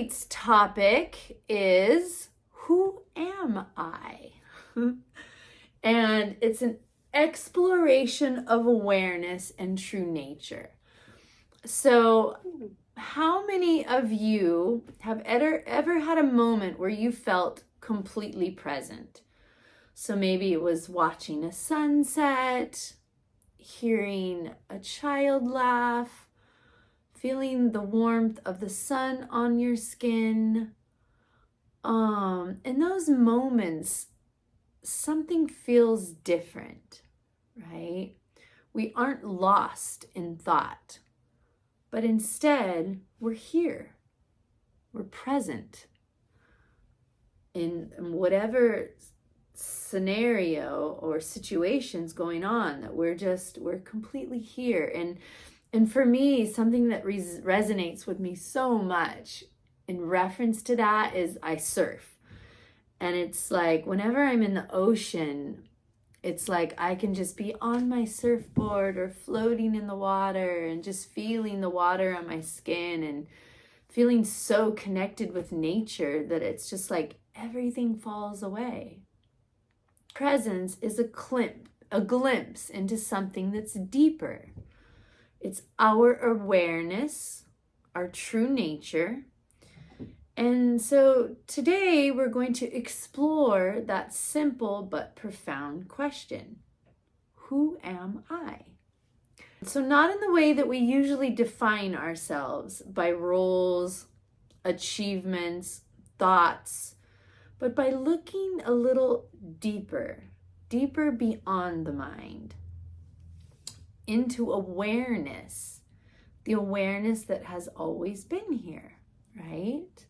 tonight's topic is, who am I? And it's an exploration of awareness and true nature. So how many of you have ever had a moment where you felt completely present? So maybe it was watching a sunset, hearing a child laugh, feeling the warmth of the sun on your skin. In those moments, something feels different, right? We aren't lost in thought, but instead we're here. We're present in whatever scenario or situations going on, that we're completely here. And for me, something that resonates with me so much in reference to that is I surf. And it's like whenever I'm in the ocean, it's like I can just be on my surfboard or floating in the water and just feeling the water on my skin and feeling so connected with nature that it's just like everything falls away. Presence is a glimpse into something that's deeper. It's our awareness, our true nature. And so today we're going to explore that simple but profound question. Who am I? So not in the way that we usually define ourselves, by roles, achievements, thoughts, but by looking a little deeper beyond the mind, into awareness, the awareness that has always been here, right?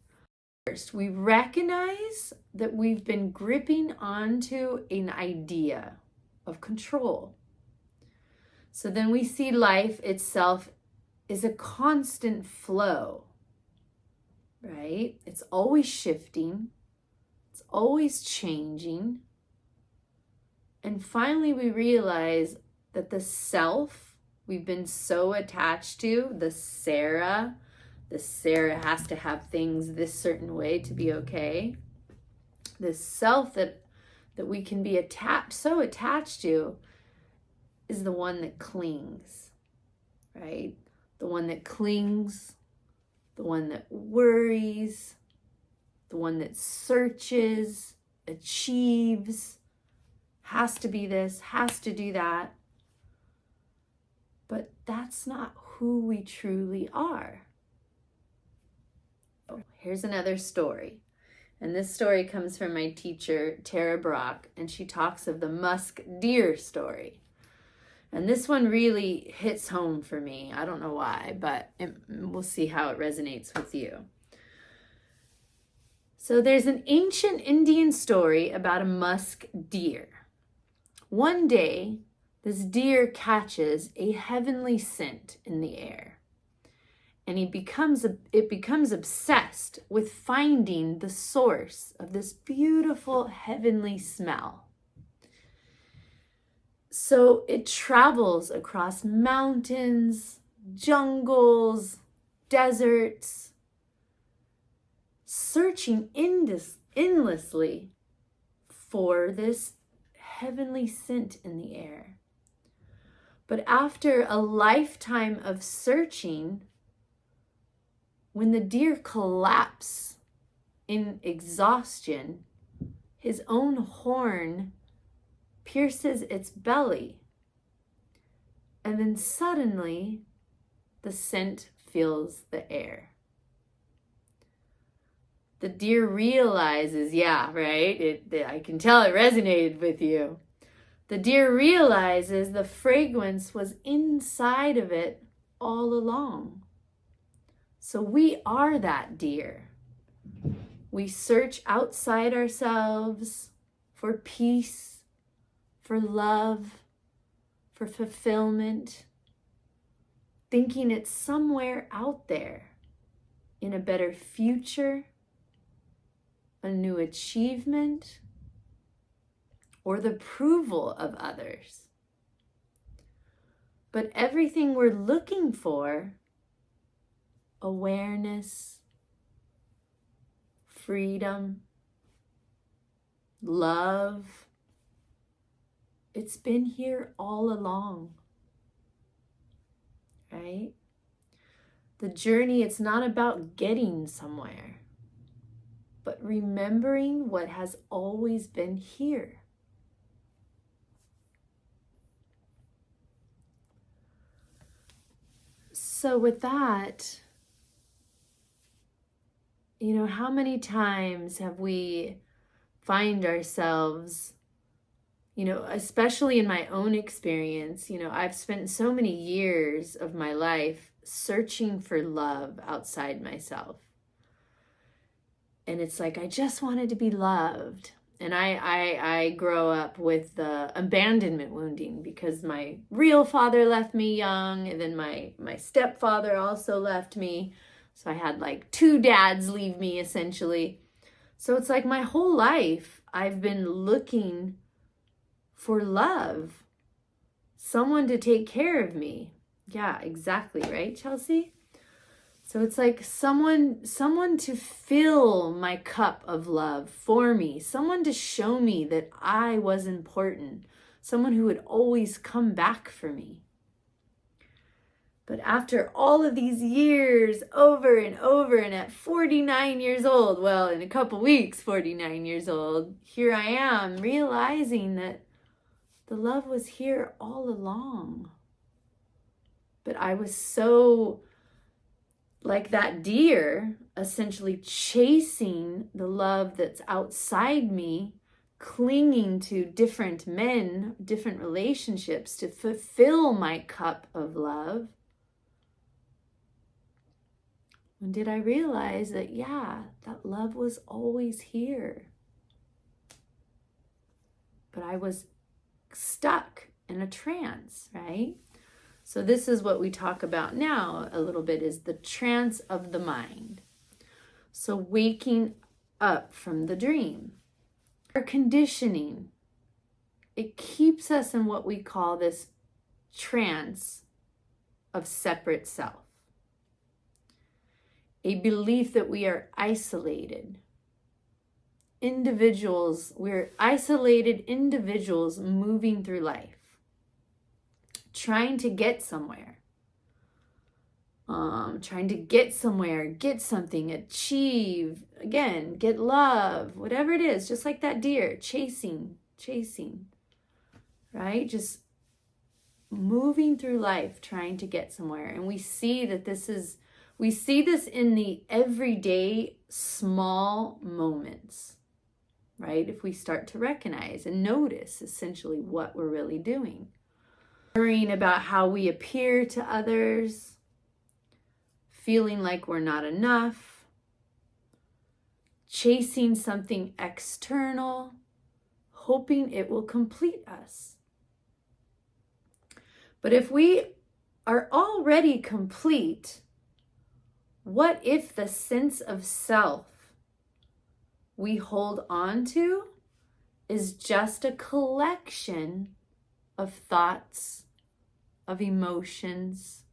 First, we recognize that we've been gripping onto an idea of control. So then we see life itself is a constant flow, right? It's always shifting. It's always changing. And finally, we realize that the self we've been so attached to, the Sarah has to have things this certain way to be okay. The self that we can be so attached to is the one that clings, right? The one that clings, the one that worries, the one that searches, achieves, has to be this, has to do that. But that's not who we truly are. Here's another story. And this story comes from my teacher, Brach, and she talks of the Musk Deer Story. And this one really hits home for me. I don't know why, but we'll see how it resonates with you. So there's an ancient Indian story about a musk deer. One day, this deer catches a heavenly scent in the air. And it becomes obsessed with finding the source of this beautiful heavenly smell. So it travels across mountains, jungles, deserts, searching endlessly for this heavenly scent in the air. But after a lifetime of searching, when the deer collapses in exhaustion, his own horn pierces its belly, and then suddenly the scent fills the air. The deer realizes, yeah, right? I can tell it resonated with you. The deer realizes the fragrance was inside of it all along. So we are that deer. We search outside ourselves for peace, for love, for fulfillment, thinking it's somewhere out there in a better future, a new achievement, or the approval of others. But everything we're looking for, awareness, freedom, love. It's been here all along, right? The journey, it's not about getting somewhere, but remembering what has always been here. So with that, how many times have we find ourselves, especially in my own experience, I've spent so many years of my life searching for love outside myself. And it's like, I just wanted to be loved. And I grow up with the abandonment wounding because my real father left me young, and then my stepfather also left me. So I had like 2 dads leave me essentially. So it's like my whole life I've been looking for love, someone to take care of me. Yeah, exactly, right, Chelsea? So it's like someone to fill my cup of love for me, someone to show me that I was important, someone who would always come back for me. But after all of these years, over and over, and at 49 years old, well, in a couple weeks, 49 years old, here I am realizing that the love was here all along. But I was so like that deer, essentially chasing the love that's outside me, clinging to different men, different relationships to fulfill my cup of love. When did I realize that, yeah, that love was always here? But I was stuck in a trance, right? So this is what we talk about now a little bit, is the trance of the mind. So waking up from the dream. Our conditioning, it keeps us in what we call this trance of separate self. A belief that we are isolated. We're isolated individuals moving through life, trying to get somewhere, get something, achieve, again, get love, whatever it is, just like that deer, chasing, right? Just moving through life, trying to get somewhere. And we see this in the everyday small moments, right? If we start to recognize and notice essentially what we're really doing. Worrying about how we appear to others, feeling like we're not enough, chasing something external, hoping it will complete us. But if we are already complete, what if the sense of self we hold on to is just a collection of thoughts, of emotions,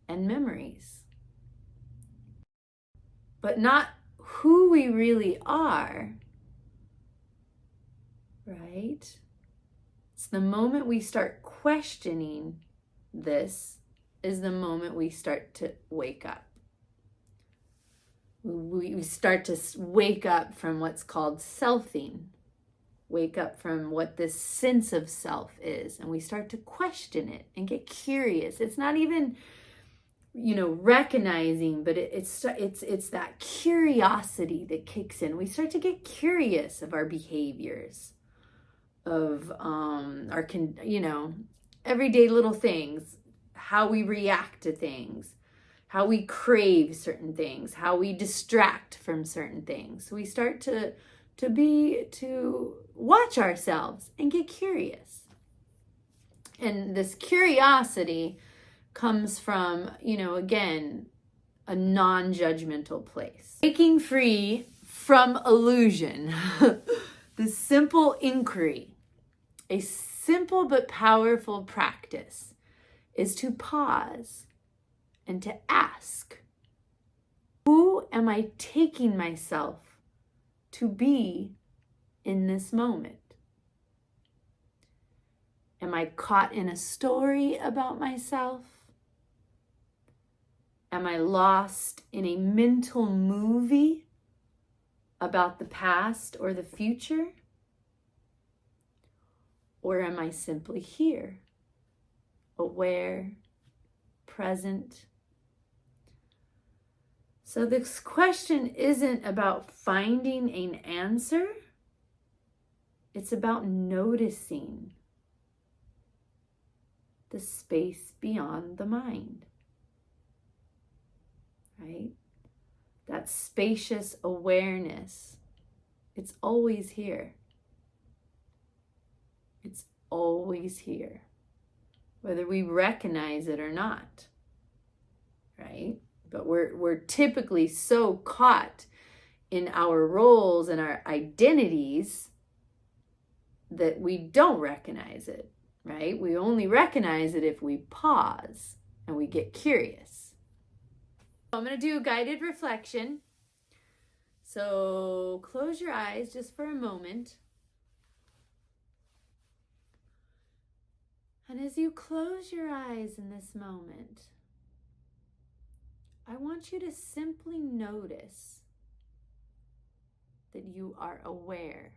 and memories, but not who we really are, right? It's the moment we start questioning this is the moment we start to wake up. We start to wake up from what's called selfing, wake up from what this sense of self is, and we start to question it and get curious. It's not even, recognizing, but it's that curiosity that kicks in. We start to get curious of our behaviors, of our everyday little things, how we react to things, how we crave certain things, how we distract from certain things. We start to watch ourselves and get curious. And this curiosity comes from, again, a non-judgmental place. Breaking free from illusion. The simple inquiry, a simple but powerful practice, is to pause and to ask, Who am I taking myself to be in this moment? Am I caught in a story about myself? Am I lost in a mental movie about the past or the future? Or am I simply here, aware, present? So this question isn't about finding an answer. It's about noticing the space beyond the mind, right? That spacious awareness, it's always here. It's always here, whether we recognize it or not, right? But we're typically so caught in our roles and our identities that we don't recognize it, right? We only recognize it if we pause and we get curious. I'm going to do a guided reflection. So close your eyes just for a moment. And as you close your eyes in this moment, I want you to simply notice that you are aware.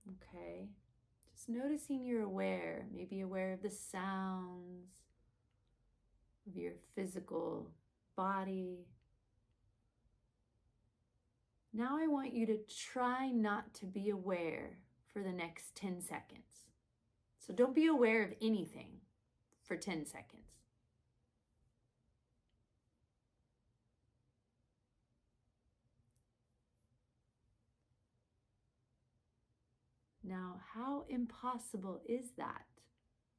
Okay? Just noticing you're aware, maybe aware of the sounds of your physical body. Now I want you to try not to be aware for the next 10 seconds. So don't be aware of anything for 10 seconds. Now, how impossible is that,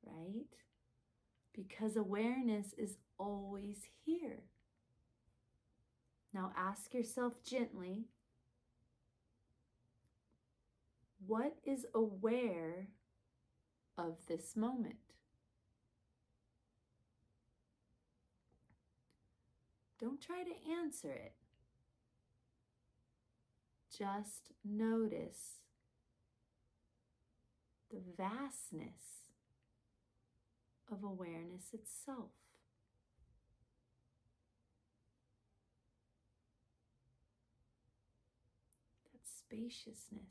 right? Because awareness is always here. Now ask yourself gently, what is aware of this moment? Don't try to answer it. Just notice the vastness of awareness itself. That spaciousness.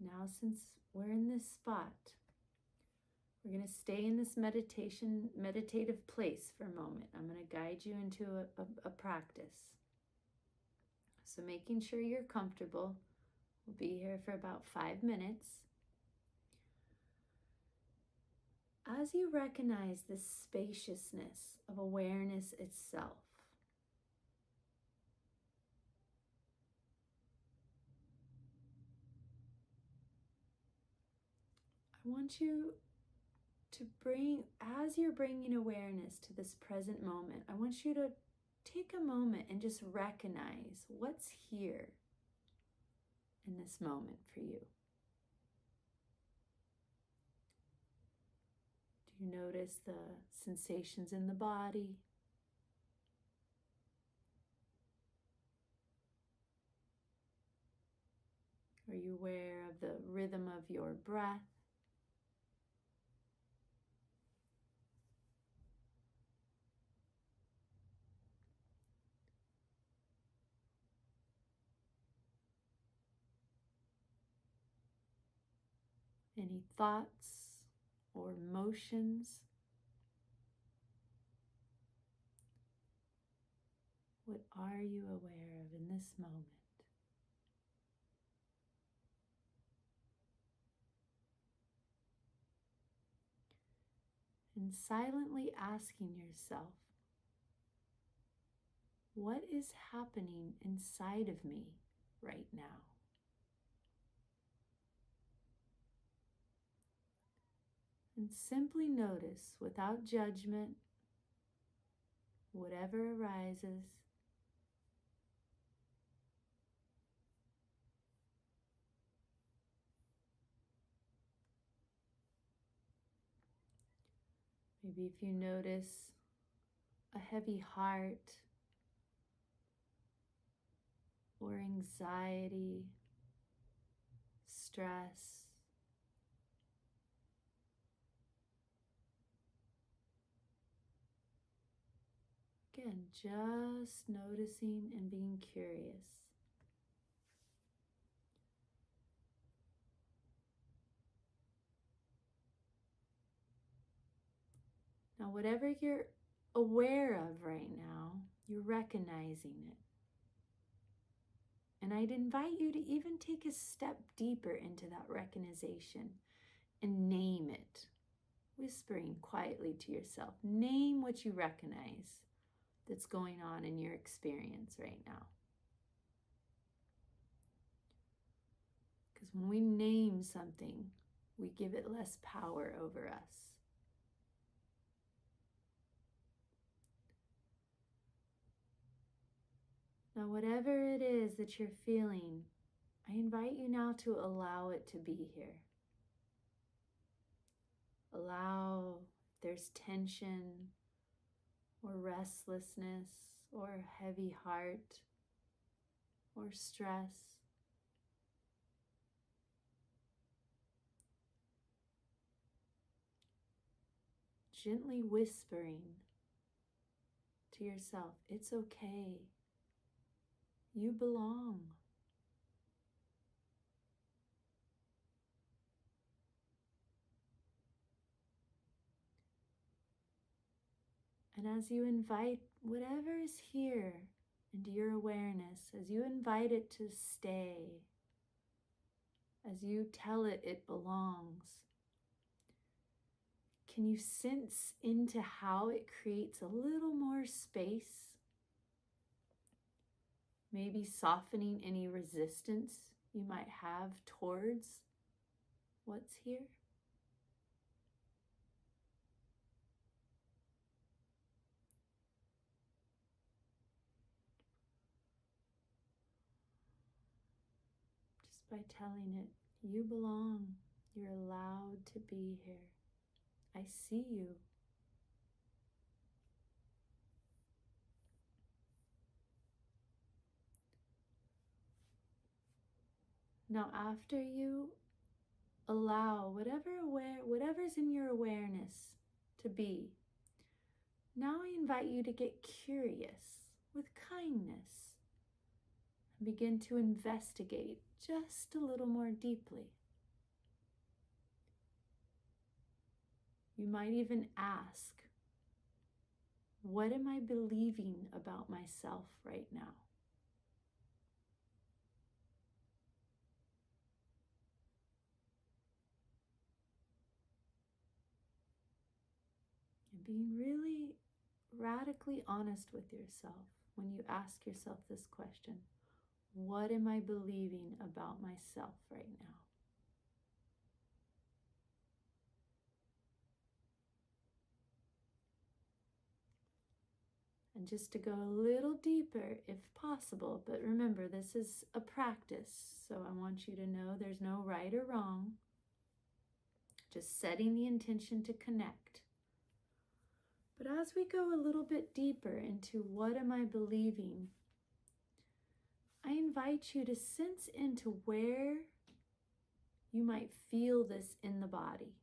Now, since we're in this spot, we're going to stay in this meditative place for a moment. I'm going to guide you into a practice. So making sure you're comfortable. We'll be here for about 5 minutes. As you recognize this spaciousness of awareness itself, I want you to bring, as you're bringing awareness to this present moment, I want you to take a moment and just recognize what's here in this moment for you. Do you notice the sensations in the body? Are you aware of the rhythm of your breath? Any thoughts or emotions? What are you aware of in this moment? And silently asking yourself, what is happening inside of me right now? And simply notice without judgment, whatever arises. Maybe if you notice a heavy heart or anxiety, stress, again, just noticing and being curious. Now, whatever you're aware of right now, you're recognizing it. And I'd invite you to even take a step deeper into that recognition and name it, whispering quietly to yourself. Name what you recognize that's going on in your experience right now. Because when we name something, we give it less power over us. Now, whatever it is that you're feeling, I invite you now to allow it to be here. Allow if there's tension or restlessness or a heavy heart or stress. Gently whispering to yourself, it's okay. You belong. And as you invite whatever is here into your awareness, as you invite it to stay, as you tell it it belongs, can you sense into how it creates a little more space? Maybe softening any resistance you might have towards what's here? Just by telling it, you belong, you're allowed to be here. I see you. Now, after you allow whatever's in your awareness to be, now I invite you to get curious with kindness and begin to investigate just a little more deeply. You might even ask, what am I believing about myself right now? And being really radically honest with yourself when you ask yourself this question, what am I believing about myself right now? And just to go a little deeper if possible, but remember, this is a practice, so I want you to know there's no right or wrong, just setting the intention to connect. But as we go a little bit deeper into what am I believing, I invite you to sense into where you might feel this in the body.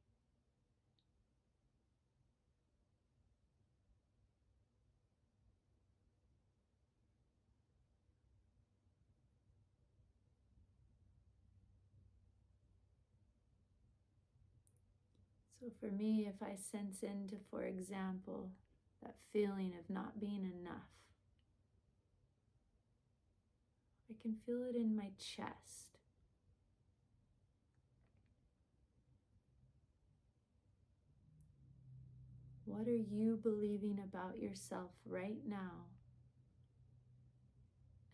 So for me, if I sense into, for example, that feeling of not being enough, I can feel it in my chest. What are you believing about yourself right now?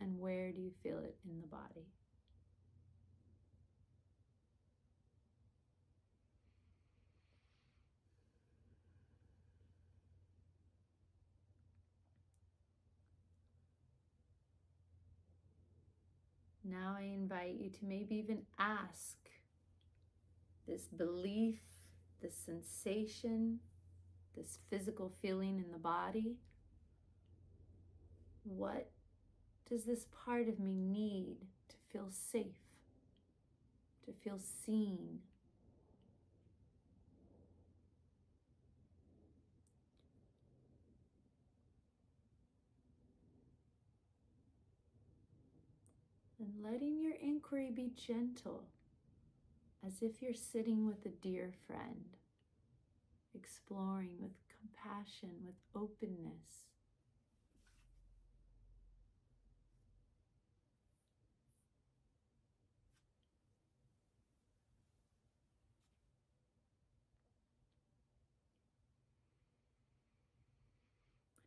And where do you feel it in the body? Now I invite you to maybe even ask this belief, this sensation, this physical feeling in the body, what does this part of me need to feel safe, to feel seen? And letting your inquiry be gentle, as if you're sitting with a dear friend, exploring with compassion, with openness.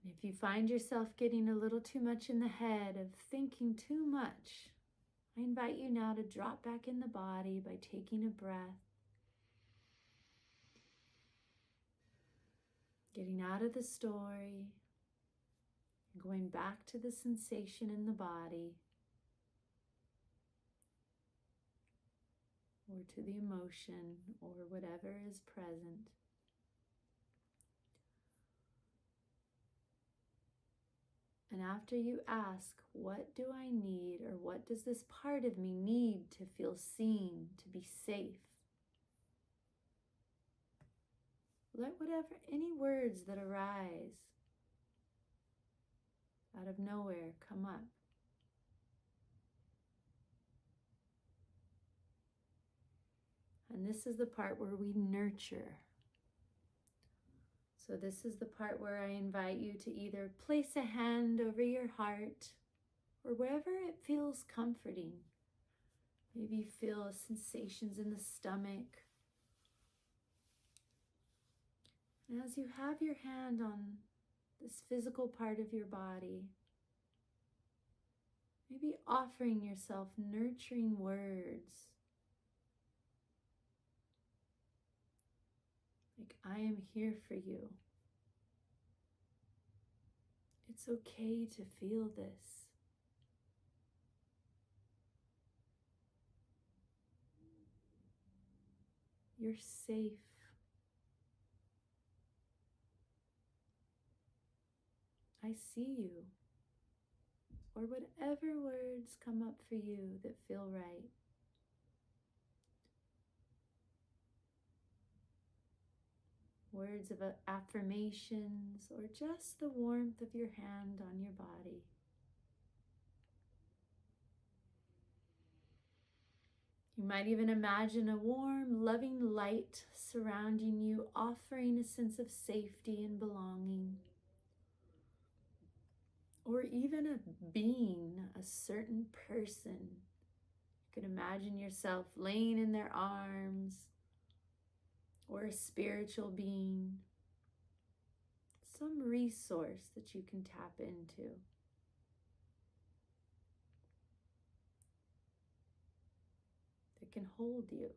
And if you find yourself getting a little too much in the head, of thinking too much, I invite you now to drop back in the body by taking a breath, getting out of the story, going back to the sensation in the body, or to the emotion, or whatever is present. And after you ask, what do I need, or what does this part of me need to feel seen, to be safe? Let any words that arise out of nowhere come up. And this is the part where we nurture. So this is the part where I invite you to either place a hand over your heart or wherever it feels comforting. Maybe you feel sensations in the stomach. And as you have your hand on this physical part of your body, maybe offering yourself nurturing words. Like, I am here for you. It's okay to feel this. You're safe. I see you. Or whatever words come up for you that feel right. Words of affirmations, or just the warmth of your hand on your body. You might even imagine a warm, loving light surrounding you, offering a sense of safety and belonging. Or even a being, a certain person. You could imagine yourself laying in their arms, or a spiritual being, some resource that you can tap into. That can hold you.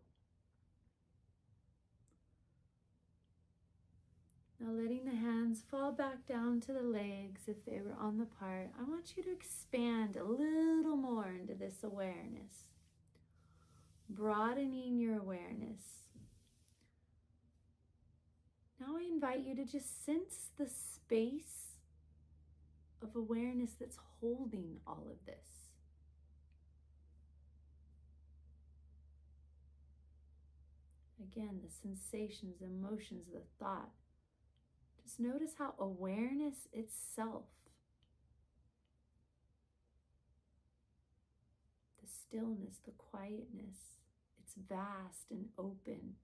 Now letting the hands fall back down to the legs if they were on the part, I want you to expand a little more into this awareness. Broadening your awareness. Now I invite you to just sense the space of awareness that's holding all of this. Again, the sensations, the emotions, the thought. Just notice how awareness itself, the stillness, the quietness, it's vast and open.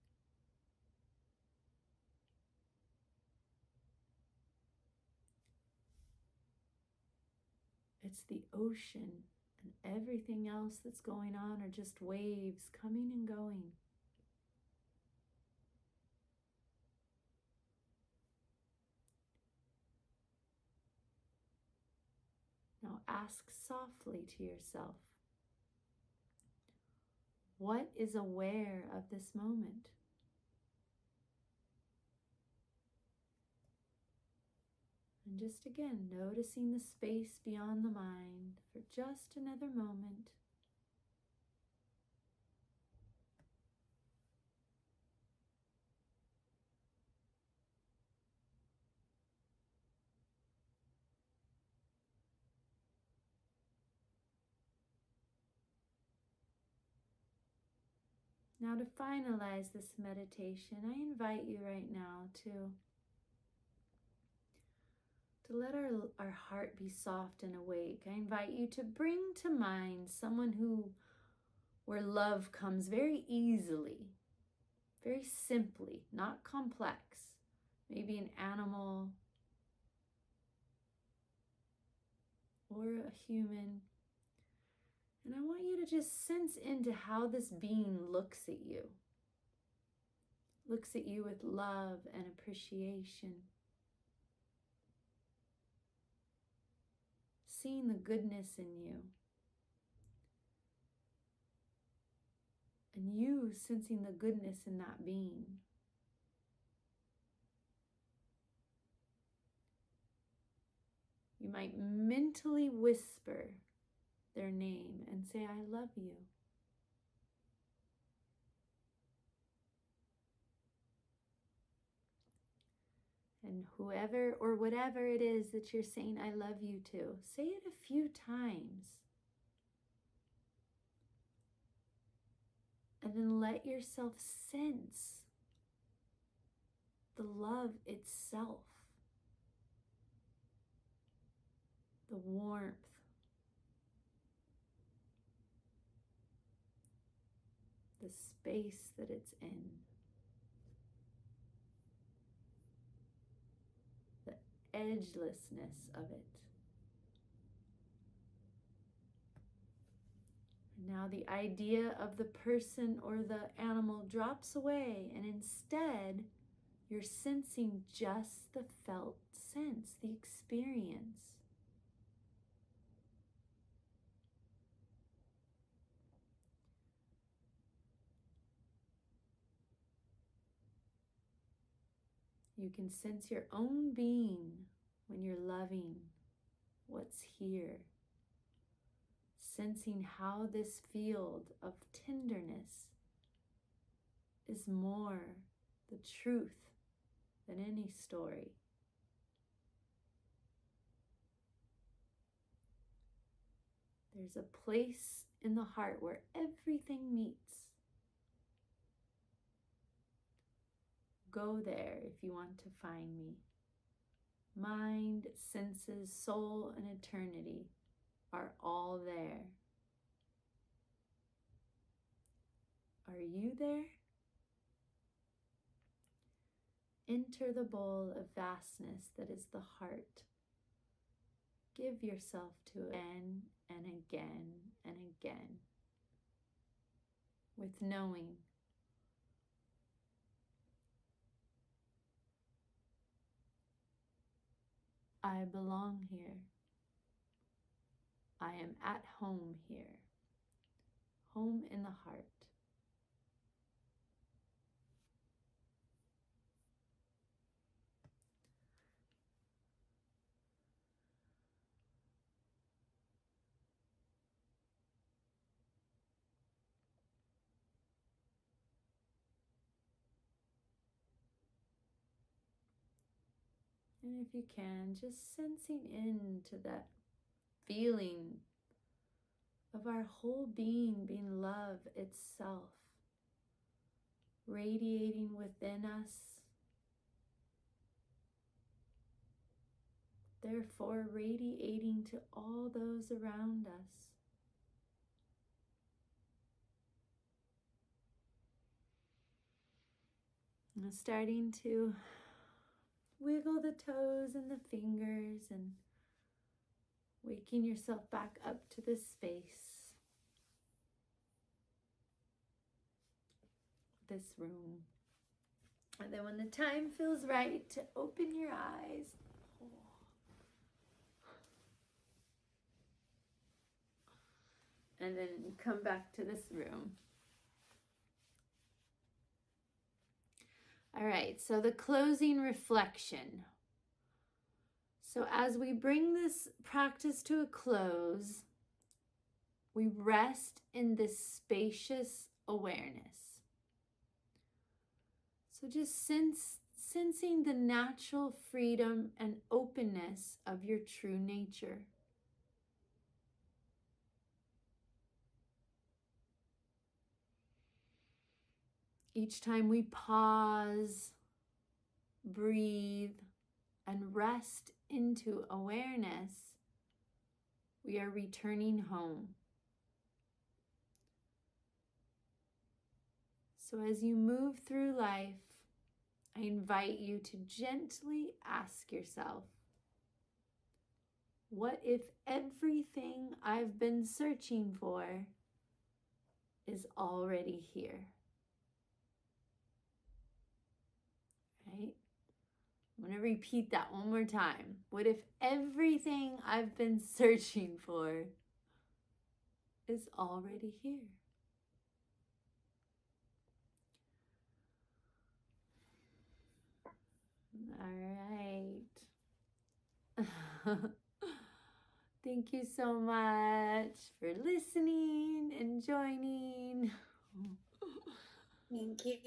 It's the ocean, and everything else that's going on are just waves coming and going. Now ask softly to yourself, what is aware of this moment? And just again, noticing the space beyond the mind for just another moment. Now, to finalize this meditation, I invite you right now to let our heart be soft and awake. I invite you to bring to mind someone where love comes very easily, very simply, not complex. Maybe an animal or a human. And I want you to just sense into how this being looks at you. Looks at you with love and appreciation. Seeing the goodness in you. And you sensing the goodness in that being. You might mentally whisper their name and say, I love you. And whoever or whatever it is that you're saying I love you to, say it a few times. And then let yourself sense the love itself. The warmth. The space that it's in. The edgelessness of it. Now the idea of the person or the animal drops away, and instead you're sensing just the felt sense, the experience. You can sense your own being when you're loving what's here. Sensing how this field of tenderness is more the truth than any story. There's a place in the heart where everything meets. Go there if you want to find me. Mind, senses, soul, and eternity are all there. Are you there? Enter the bowl of vastness that is the heart. Give yourself to it again and again and again, with knowing I belong here. I am at home here. Home in the heart. And if you can, just sensing into that feeling of our whole being love itself, radiating within us, therefore radiating to all those around us. And starting to wiggle the toes and the fingers and waking yourself back up to this space, this room. And then when the time feels right to open your eyes, and then come back to this room. All right, so the closing reflection. So as we bring this practice to a close, we rest in this spacious awareness. So just sensing the natural freedom and openness of your true nature. Each time we pause, breathe, and rest into awareness, we are returning home. So as you move through life, I invite you to gently ask yourself, what if everything I've been searching for is already here? Right? I'm going to repeat that one more time. What if everything I've been searching for is already here? All right. Thank you so much for listening and joining. Thank you